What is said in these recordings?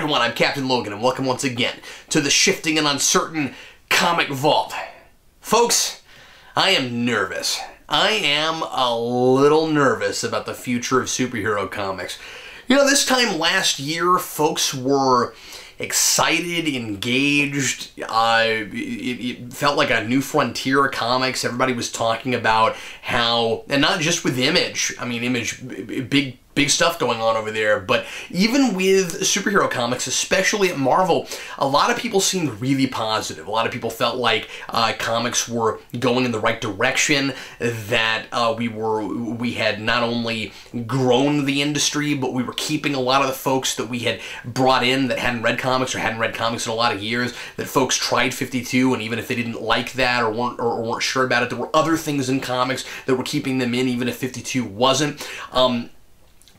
everyone, I'm Captain Logan, and welcome once again to the shifting and uncertain comic vault. Folks, I am nervous. I am a little nervous about the future of superhero comics. You know, this time last year, folks were excited, engaged. It felt like a new frontier of comics. Everybody was talking about how, and not just with Image. I mean, Image, big stuff going on over there, but even with superhero comics, especially at Marvel, a lot of people seemed really positive. A lot of people felt like comics were going in the right direction, that we had not only grown the industry, but we were keeping a lot of the folks that we had brought in that hadn't read comics or hadn't read comics in a lot of years, that folks tried 52, and even if they didn't like that or weren't sure about it, there were other things in comics that were keeping them in, even if 52 wasn't.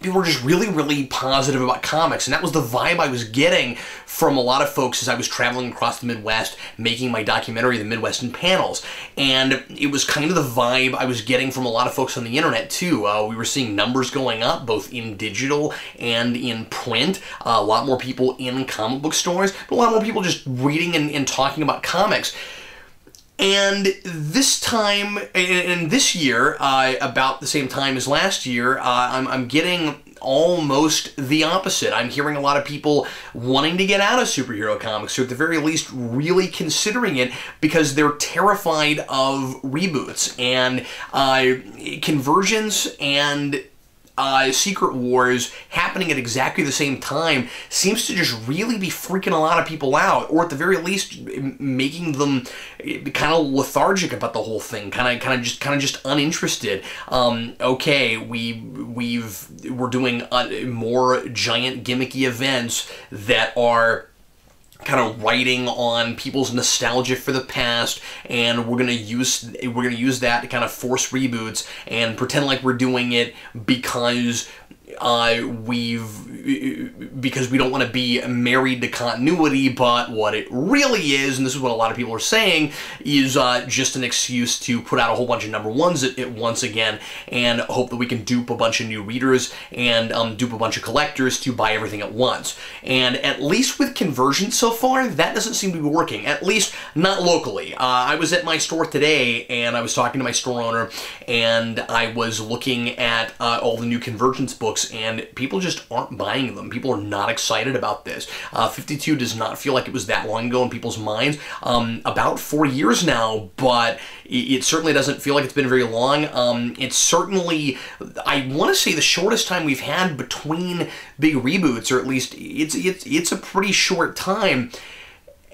People were just really, really positive about comics, and that was the vibe I was getting from a lot of folks as I was traveling across the Midwest, making my documentary, The Midwest in Panels. And it was kind of the vibe I was getting from a lot of folks on the internet, too. We were seeing numbers going up, both in digital and in print. A lot more people in comic book stores, but a lot more people just reading and talking about comics. And this time, and this year, about the same time as last year, I'm getting almost the opposite. I'm hearing a lot of people wanting to get out of superhero comics, or at the very least really considering it, because they're terrified of reboots. And Convergence and Secret Wars happening at exactly the same time seems to just really be freaking a lot of people out, or at the very least making them kind of lethargic about the whole thing, kind of just uninterested. Okay, we're doing more giant gimmicky events that are kind of writing on people's nostalgia for the past, and we're gonna use that to kind of force reboots and pretend like we're doing it because because we don't want to be married to continuity, but what it really is, and this is what a lot of people are saying, is just an excuse to put out a whole bunch of #1s at once again, and hope that we can dupe a bunch of new readers and dupe a bunch of collectors to buy everything at once. And at least with Convergence so far, that doesn't seem to be working, at least not locally. I was at my store today, and I was talking to my store owner, and I was looking at all the new Convergence books, and people just aren't buying them. People are not excited about this. 52 does not feel like it was that long ago in people's minds. About 4 years now, but it certainly doesn't feel like it's been very long. It's certainly, I want to say, the shortest time we've had between big reboots, or at least it's a pretty short time.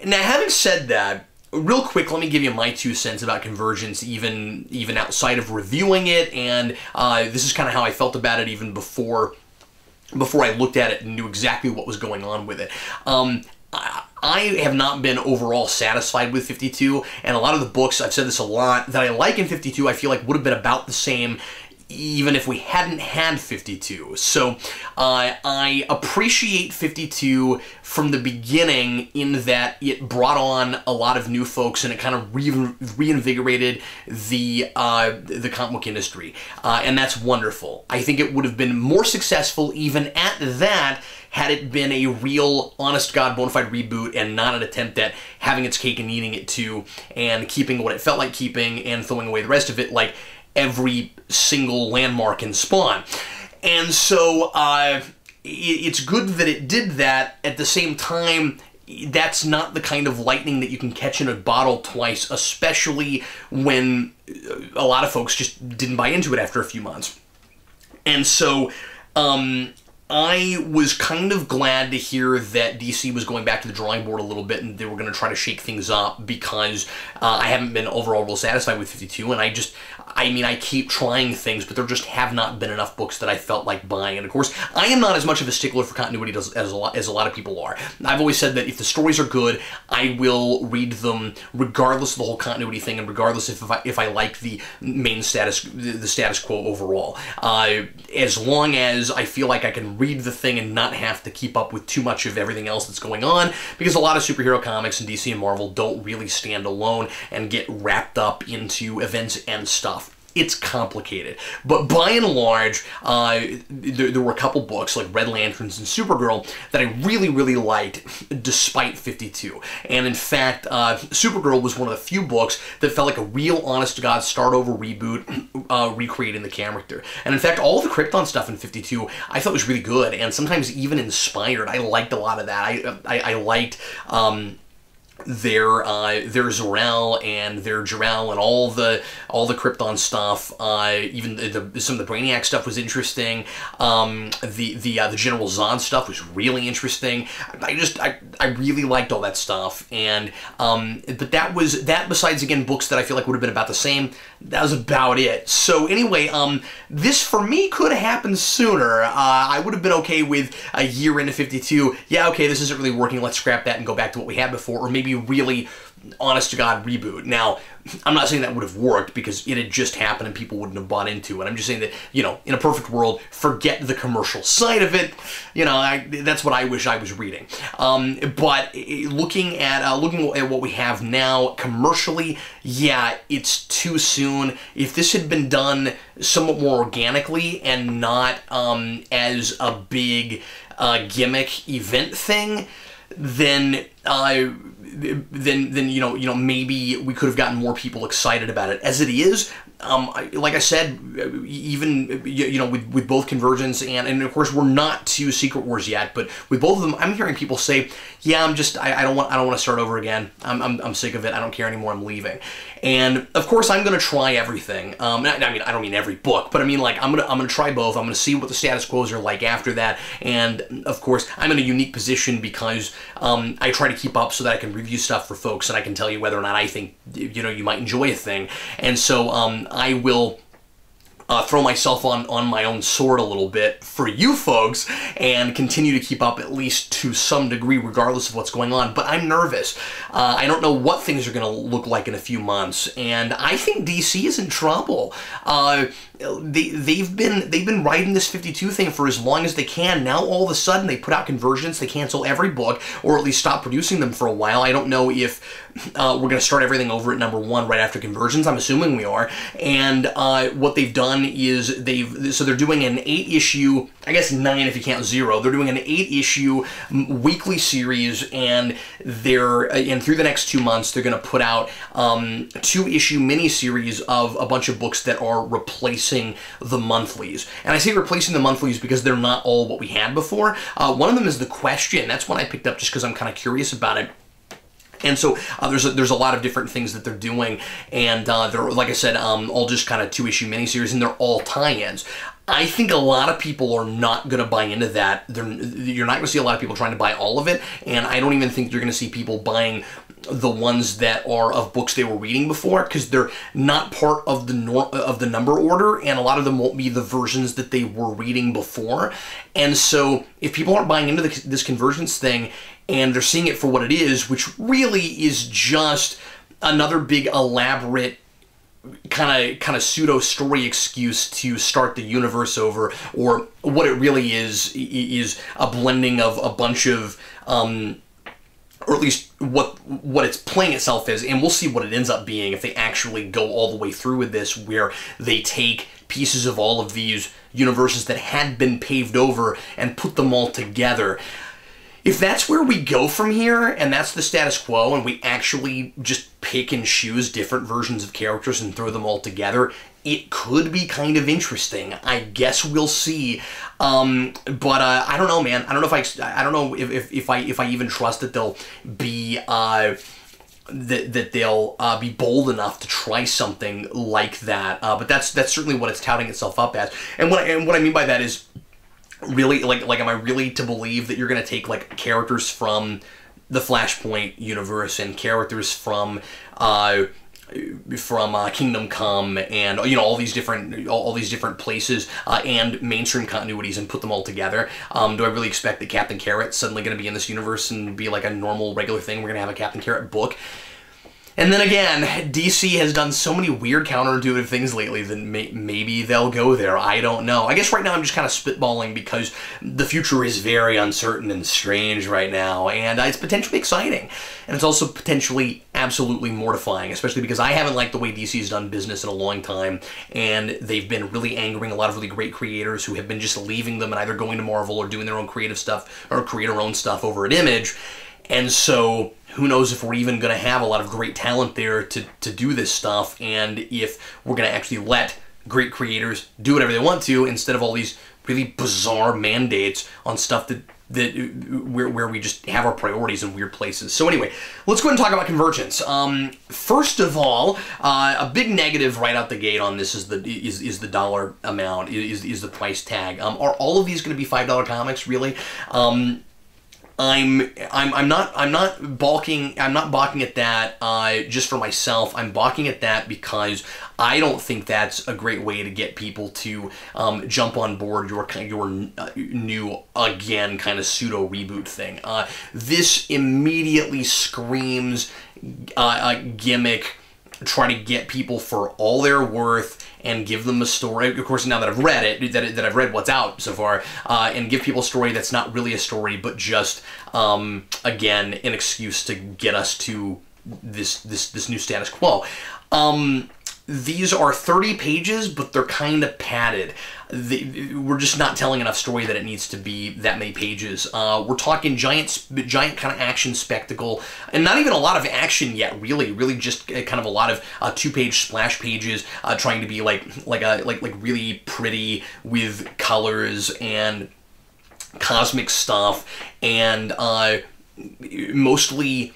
Now, having said that, real quick, let me give you my 2 cents about Convergence, even outside of reviewing it, and this is kind of how I felt about it even before I looked at it and knew exactly what was going on with it. I have not been overall satisfied with 52, and a lot of the books, I've said this a lot, that I like in 52, I feel like would have been about the same even if we hadn't had 52. So I appreciate 52 from the beginning in that it brought on a lot of new folks, and it kind of reinvigorated the comic book industry, and that's wonderful. I think it would have been more successful even at that had it been a real, honest-to-God, bona fide reboot and not an attempt at having its cake and eating it too, and keeping what it felt like keeping and throwing away the rest of it, like every single landmark in Spawn. And so it's good that it did that. At the same time, that's not the kind of lightning that you can catch in a bottle twice, especially when a lot of folks just didn't buy into it after a few months. And so I was kind of glad to hear that DC was going back to the drawing board a little bit, and they were going to try to shake things up, because I haven't been overall real satisfied with 52, and I mean, I keep trying things, but there just have not been enough books that I felt like buying. And of course, I am not as much of a stickler for continuity as a lot of people are. I've always said that if the stories are good, I will read them regardless of the whole continuity thing, and regardless if I like the main status quo overall. As long as I feel like I can read the thing and not have to keep up with too much of everything else that's going on, because a lot of superhero comics in DC and Marvel don't really stand alone and get wrapped up into events and stuff. it's complicated. But by and large, there were a couple books like Red Lanterns and Supergirl that I really, really liked despite 52. And in fact, Supergirl was one of the few books that felt like a real honest-to-God start-over reboot, recreating the character. And in fact, all the Krypton stuff in 52 I thought was really good, and sometimes even inspired. I liked a lot of that. I liked their Zor-El and their Jor-El and all the Krypton stuff. Even some of the Brainiac stuff was interesting. The General Zod stuff was really interesting. I really liked all that stuff. And but that besides again books that I feel like would have been about the same. That was about it. So anyway, this for me could have happened sooner. I would have been okay with a year into 52. Yeah, okay, this isn't really working. Let's scrap that and go back to what we had before, or maybe really honest-to-God reboot. Now, I'm not saying that would have worked because it had just happened and people wouldn't have bought into it. I'm just saying that, you know, in a perfect world, forget the commercial side of it. You know, that's what I wish I was reading. But looking at what we have now commercially, yeah, it's too soon. If this had been done somewhat more organically and not as a big gimmick event thing, then you know maybe we could have gotten more people excited about it. As it is, like I said, even you know with both Convergence and of course we're not to Secret Wars yet, but with both of them, I'm hearing people say, yeah, I don't want to start over again. I'm sick of it. I don't care anymore. I'm leaving. And of course, I'm gonna try everything. I mean, I don't mean every book, but I mean like I'm gonna try both. I'm gonna see what the status quos are like after that. And of course, I'm in a unique position because I try to keep up so that I can review stuff for folks and I can tell you whether or not I think you know you might enjoy a thing. And so I will throw myself on my own sword a little bit for you folks and continue to keep up at least to some degree regardless of what's going on. But I'm nervous. I don't know what things are going to look like in a few months, and I think DC is in trouble. They've been writing this 52 thing for as long as they can. Now all of a sudden they put out Convergence, they cancel every book, or at least stop producing them for a while. I don't know if we're going to start everything over at #1 right after Convergence. I'm assuming we are. And what they've done is they're doing an 8-issue, I guess 9 if you count 0. They're doing an 8-issue weekly series, and through the next 2 months they're going to put out 2-issue miniseries of a bunch of books that are replacing the monthlies. And I say replacing the monthlies because they're not all what we had before. One of them is The Question. That's one I picked up just because I'm kind of curious about it. And so there's a lot of different things that they're doing, and they're, like I said, all just kind of 2-issue miniseries, and they're all tie-ins. I think a lot of people are not going to buy into that. You're not going to see a lot of people trying to buy all of it, and I don't even think you're going to see people buying the ones that are of books they were reading before, because they're not part of the number order, and a lot of them won't be the versions that they were reading before. And so if people aren't buying into this Convergence thing, and they're seeing it for what it is, which really is just another big elaborate kind of pseudo story excuse to start the universe over, or what it really is a blending of a bunch of or at least what it's playing itself as, and we'll see what it ends up being if they actually go all the way through with this, where they take pieces of all of these universes that had been paved over and put them all together. If that's where we go from here, and that's the status quo, and we actually just pick and choose different versions of characters and throw them all together, it could be kind of interesting. I guess we'll see. But I don't know, man. I don't know if I even trust that they'll be that they'll be bold enough to try something like that. But that's certainly what it's touting itself up as. And what I mean by that is, really, like am I really to believe that you're going to take like characters from the Flashpoint universe and characters from Kingdom Come and all these different places and mainstream continuities and put them all together? Do I really expect that Captain Carrot's suddenly going to be in this universe and be like a normal regular thing? We're going to have a Captain Carrot book. And then again, DC has done so many weird counterintuitive things lately that maybe they'll go there. I don't know. I guess right now I'm just kind of spitballing because the future is very uncertain and strange right now, and it's potentially exciting. And it's also potentially absolutely mortifying, especially because I haven't liked the way DC's done business in a long time, and they've been really angering a lot of really great creators who have been just leaving them and either going to Marvel or doing their own creative stuff or creator own stuff over at Image. And so who knows if we're even going to have a lot of great talent there to do this stuff, and if we're going to actually let great creators do whatever they want to instead of all these really bizarre mandates on stuff where we just have our priorities in weird places. So anyway, let's go ahead and talk about Convergence. First of all, a big negative right out the gate on this is the dollar amount, is the price tag. Are all of these going to be $5 comics, really? I'm not balking at that just for myself. I'm balking at that because I don't think that's a great way to get people to jump on board your new, again, kind of pseudo reboot thing. This immediately screams a gimmick, try to get people for all they're worth and give them a story. Of course, now that I've read it, that I've read what's out so far, and give people a story that's not really a story, but just again an excuse to get us to this new status quo. These are 30 pages, but they're kind of padded. We're just not telling enough story that it needs to be that many pages. We're talking giant kind of action spectacle, and not even a lot of action yet. Really just kind of a lot of 2-page splash pages, trying to be like really pretty with colors and cosmic stuff, and mostly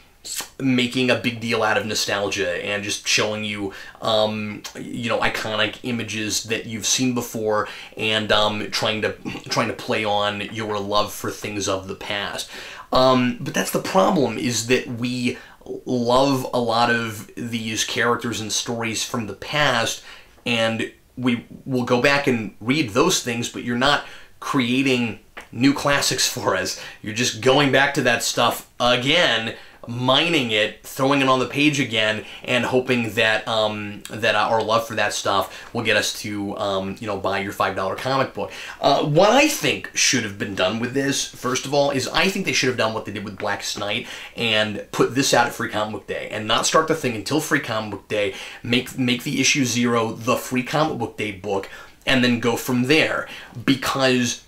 making a big deal out of nostalgia and just showing you, iconic images that you've seen before, and trying to play on your love for things of the past. But that's the problem, is that we love a lot of these characters and stories from the past, and we will go back and read those things, but you're not creating new classics for us. You're just going back to that stuff again, mining it, throwing it on the page again, and hoping that that our love for that stuff will get us to buy your $5 comic book. What I think should have been done with this, first of all, is I think they should have done what they did with Blackest Night and put this out at Free Comic Book Day, and not start the thing until Free Comic Book Day. Make the issue 0 the Free Comic Book Day book, and then go from there, because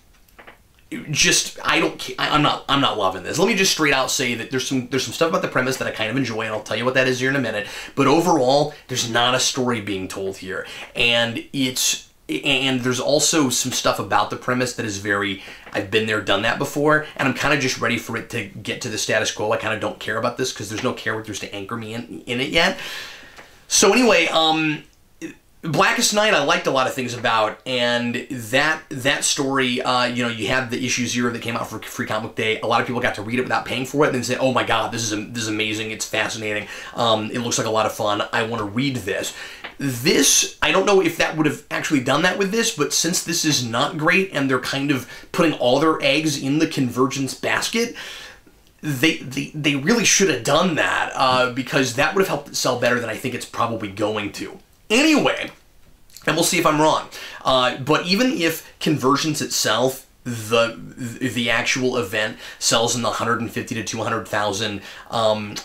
I'm not loving this. Let me just straight out say that there's some stuff about the premise that I kind of enjoy, and I'll tell you what that is here in a minute. But overall, there's not a story being told here, and there's also some stuff about the premise that is very, I've been there, done that before, and I'm kind of just ready for it to get to the status quo. I kind of don't care about this because there's no characters to anchor me in it yet. So anyway, Blackest Night I liked a lot of things about, and that story, you had the issue 0 that came out for Free Comic Book Day. A lot of people got to read it without paying for it and then say, oh my god, this is amazing, it's fascinating, it looks like a lot of fun, I want to read this. This, I don't know if that would have actually done that with this, but since this is not great and they're kind of putting all their eggs in the Convergence basket, they really should have done that, because that would have helped it sell better than I think it's probably going to. Anyway, and we'll see if I'm wrong. But even if Convergence itself, the actual event, sells in the 150 to 200,000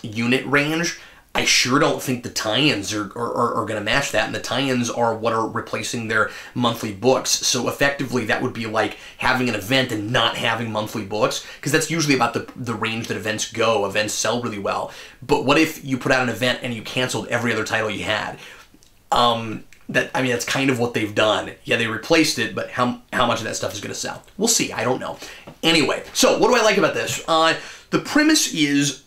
unit range, I sure don't think the tie-ins are going to match that, and the tie-ins are what are replacing their monthly books. So effectively, that would be like having an event and not having monthly books, because that's usually about the range that events go. Events sell really well. But what if you put out an event and you canceled every other title you had? That's kind of what they've done. Yeah, they replaced it, but how much of that stuff is going to sell? We'll see. I don't know. Anyway, so what do I like about this? The premise is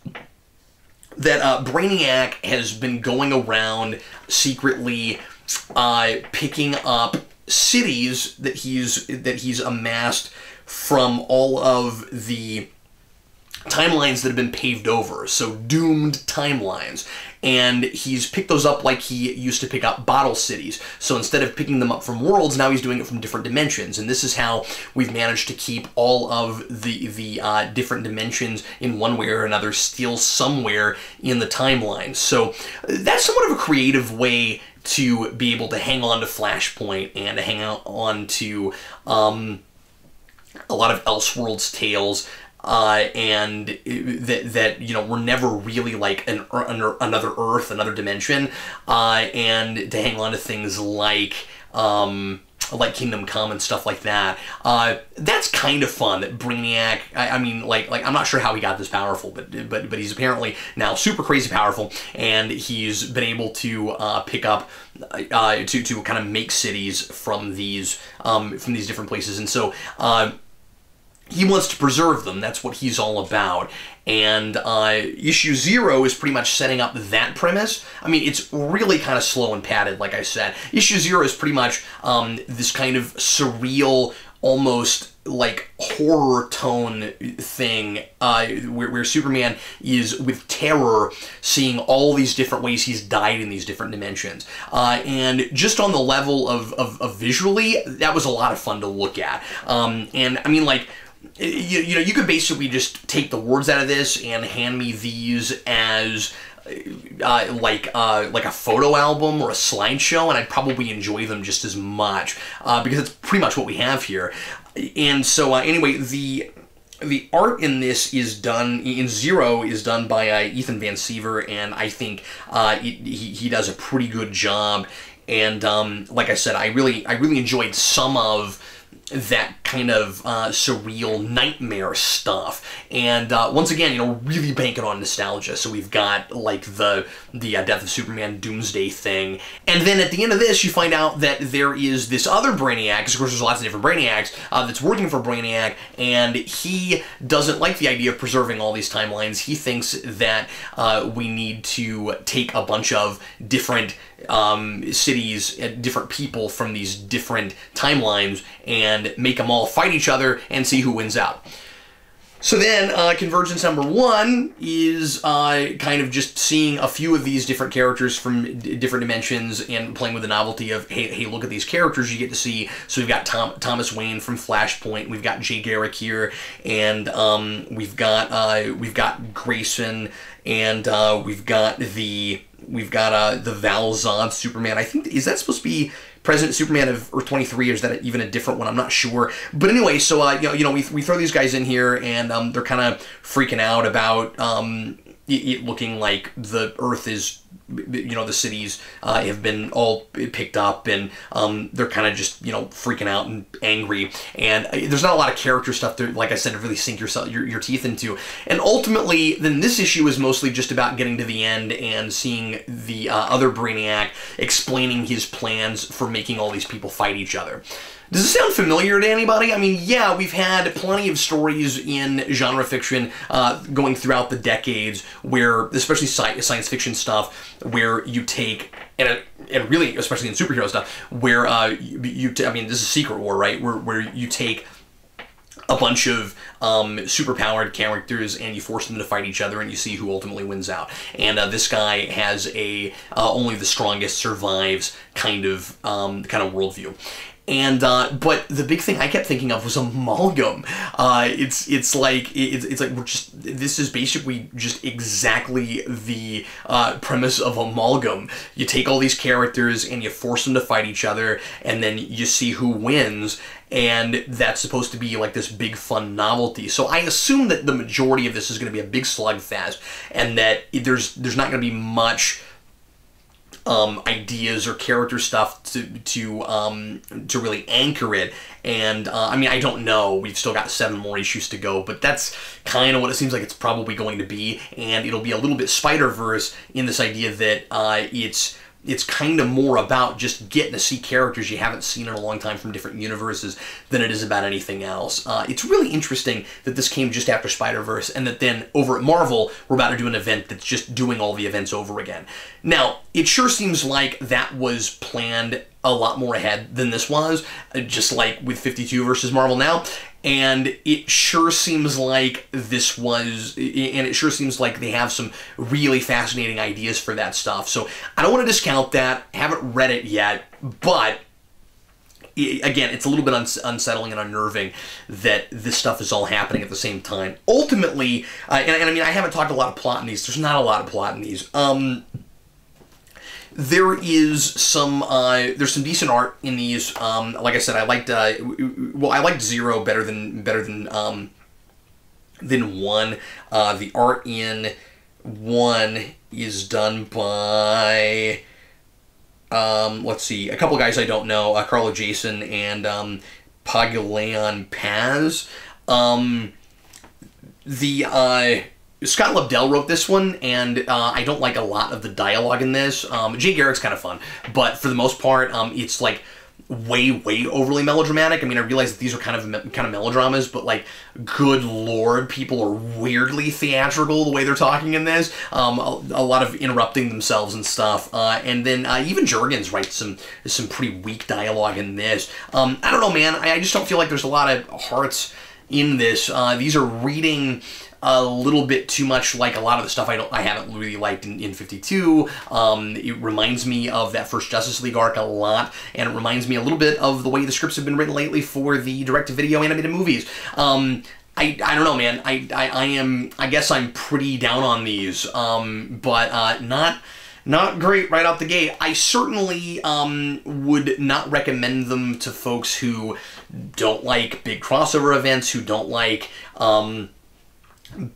that Brainiac has been going around secretly picking up cities that he's amassed from all of the timelines that have been paved over, so doomed timelines, and he's picked those up like he used to pick up bottle cities. So instead of picking them up from worlds, now he's doing it from different dimensions, and this is how we've managed to keep all of the different dimensions in one way or another still somewhere in the timeline. So that's somewhat of a creative way to be able to hang on to Flashpoint and to hang on to a lot of Elseworlds tales and that you know, we're never really like another Earth, another dimension, and to hang on to things like Kingdom Come and stuff like that. That's kind of fun. That Brainiac, I mean, like I'm not sure how he got this powerful, but he's apparently now super crazy powerful, and he's been able to pick up to kind of make cities from these different places, and so he wants to preserve them. That's what he's all about. And issue 0 is pretty much setting up that premise. I mean, it's really kind of slow and padded, like I said. Issue 0 is pretty much this kind of surreal, almost like horror tone thing where Superman is with terror seeing all these different ways he's died in these different dimensions. And just on the level of visually, that was a lot of fun to look at. And I mean, like, you know, you could basically just take the words out of this and hand me these as like a photo album or a slideshow, and I'd probably enjoy them just as much because it's pretty much what we have here. And so anyway, the art in this is done, in 0, is done by Ethan Van Siever, and I think he does a pretty good job. And like I said, I really enjoyed some of that kind of surreal nightmare stuff, and once again, you know, really banking on nostalgia. So we've got like the Death of Superman Doomsday thing, and then at the end of this, you find out that there is this other Brainiac, because of course there's lots of different Brainiacs, that's working for Brainiac, and he doesn't like the idea of preserving all these timelines. He thinks that we need to take a bunch of different cities, different people from these different timelines, and make them all fight each other and see who wins out. So then, Convergence number 1 is kind of just seeing a few of these different characters from different dimensions and playing with the novelty of, hey, look at these characters you get to see. So we've got Thomas Wayne from Flashpoint, we've got Jay Garrick here, and we've got Grayson, and we've got the Val Zod Superman. I think, is that supposed to be President Superman of Earth 23, or is that even a different one? I'm not sure. But anyway, so you know, we throw these guys in here, and they're kind of freaking out about it looking like the Earth is, you know, the cities have been all picked up, and they're kind of just, you know, freaking out and angry. And there's not a lot of character stuff to, like I said, to really sink your teeth into. And ultimately, then this issue is mostly just about getting to the end and seeing the other Brainiac explaining his plans for making all these people fight each other. Does this sound familiar to anybody? I mean, yeah, we've had plenty of stories in genre fiction going throughout the decades where, especially science fiction stuff, where you take, and really, especially in superhero stuff, where I mean, this is Secret War, right? Where you take a bunch of superpowered characters and you force them to fight each other, and you see who ultimately wins out. And this guy has a only the strongest survives kind of worldview. And but the big thing I kept thinking of was amalgam. It's like we're just, this is basically just exactly the premise of amalgam. You take all these characters and you force them to fight each other, and then you see who wins. And that's supposed to be like this big fun novelty. So I assume that the majority of this is going to be a big slugfest, and that there's not going to be much ideas or character stuff to really anchor it. And I mean, I don't know, we've still got 7 more issues to go, but that's kind of what it seems like it's probably going to be. And it'll be a little bit Spider-Verse in this idea that it's kind of more about just getting to see characters you haven't seen in a long time from different universes than it is about anything else. It's really interesting that this came just after Spider-Verse, and that then over at Marvel, we're about to do an event that's just doing all the events over again. Now, it sure seems like that was planned a lot more ahead than this was, just like with 52 versus Marvel Now. And it sure seems like this was, and it sure seems like they have some really fascinating ideas for that stuff. So I don't want to discount that. I haven't read it yet, but again, it's a little bit unsettling and unnerving that this stuff is all happening at the same time. Ultimately, and I mean, I haven't talked a lot of plot in these. There's not a lot of plot in these. There is some, there's some decent art in these. Like I said, I liked 0 better than than one. The art in one is done by, let's see, a couple guys I don't know, Carlo Jason and Pagulayan Paz. Scott Lobdell wrote this one, and I don't like a lot of the dialogue in this. Jay Garrick's kind of fun, but for the most part, it's like way overly melodramatic. I mean, I realize that these are kind of melodramas, but like, good lord, people are weirdly theatrical the way they're talking in this. A lot of interrupting themselves and stuff. And then even Jurgens writes some pretty weak dialogue in this. I don't know, man. I just don't feel like there's a lot of hearts in this. These are reading a little bit too much like a lot of the stuff I haven't really liked in 52. It reminds me of that first Justice League arc a lot, and it reminds me a little bit of the way the scripts have been written lately for the direct-to-video animated movies. I don't know, man. I guess I'm pretty down on these, but not great right out the gate. I certainly would not recommend them to folks who don't like big crossover events, who don't like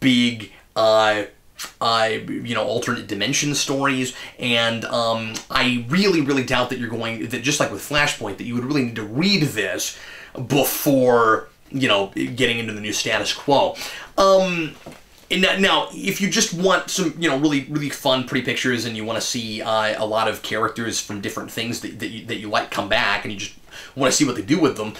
big alternate dimension stories, and I really doubt that just like with Flashpoint, that you would really need to read this before, getting into the new status quo. Now, if you just want some, really fun, pretty pictures, and you want to see a lot of characters from different things that you like come back, and you just want to see what they do with them,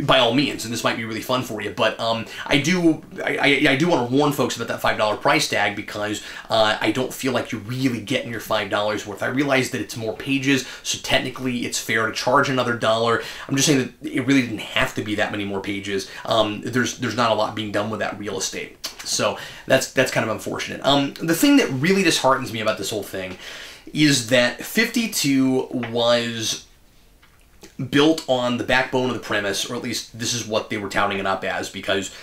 by all means, and this might be really fun for you. But I do want to warn folks about that $5 price tag, because I don't feel like you're really getting your $5 worth. I realize that it's more pages, so technically it's fair to charge another $1. I'm just saying that it really didn't have to be that many more pages. There's not a lot being done with that real estate, so that's kind of unfortunate. The thing that really disheartens me about this whole thing is that 52 was built on the backbone of the premise, or at least this is what they were touting it up as, because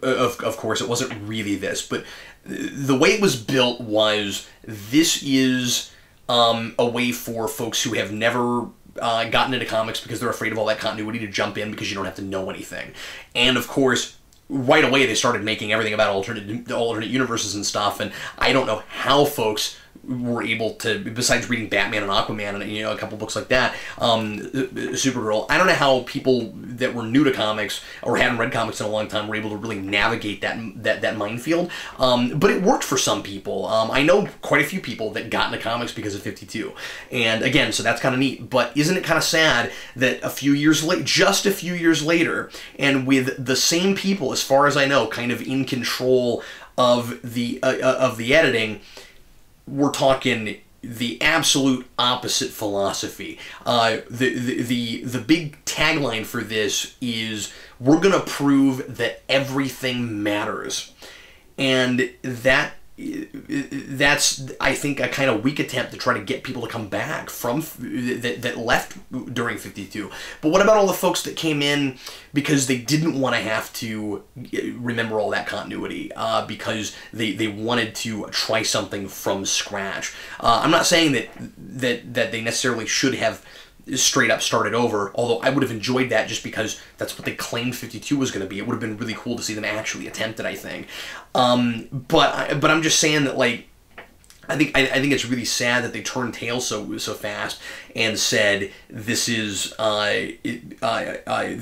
of course it wasn't really this, but the way it was built was, this is a way for folks who have never gotten into comics because they're afraid of all that continuity to jump in, because you don't have to know anything. And of course, right away they started making everything about alternate universes and stuff, and I don't know how folks were able to, besides reading Batman and Aquaman and a couple books like that, Supergirl, I don't know how people that were new to comics or hadn't read comics in a long time were able to really navigate that minefield. But it worked for some people. I know quite a few people that got into comics because of 52, and again, so that's kind of neat. But isn't it kind of sad that just a few years later, and with the same people, as far as I know, kind of in control of the editing, we're talking the absolute opposite philosophy. The big tagline for this is, we're gonna prove that everything matters. And that's, I think, a kind of weak attempt to try to get people to come back from that left during 52. But what about all the folks that came in because they didn't want to have to remember all that continuity, because they wanted to try something from scratch? I'm not saying that they necessarily should have straight up started over, although I would have enjoyed that, just because that's what they claimed 52 was going to be. It would have been really cool to see them actually attempt it, I think. But I'm just saying that, like, I think it's really sad that they turned tail so fast and said, this is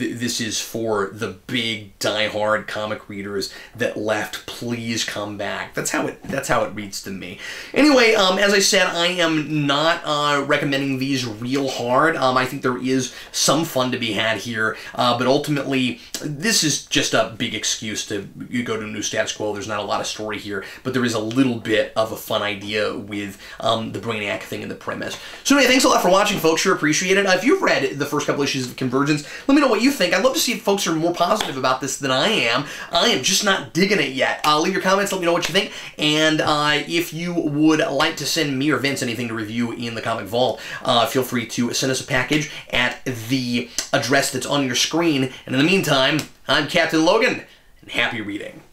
this is for the big diehard comic readers that left. Please come back. That's how it reads to me. Anyway, as I said, I am not recommending these real hard. I think there is some fun to be had here, but ultimately this is just a big excuse to go to a new status quo. There's not a lot of story here, but there is a little bit of a fun idea with the Brainiac thing and the premise. So anyway, thanks a lot for watching, folks. Sure appreciate it. If you've read the first couple issues of Convergence, let me know what you think. I'd love to see if folks are more positive about this than I am. I am just not digging it yet. Leave your comments, let me know what you think, and if you would like to send me or Vince anything to review in the Comic Vault, feel free to send us a package at the address that's on your screen. And in the meantime, I'm Captain Logan, and happy reading.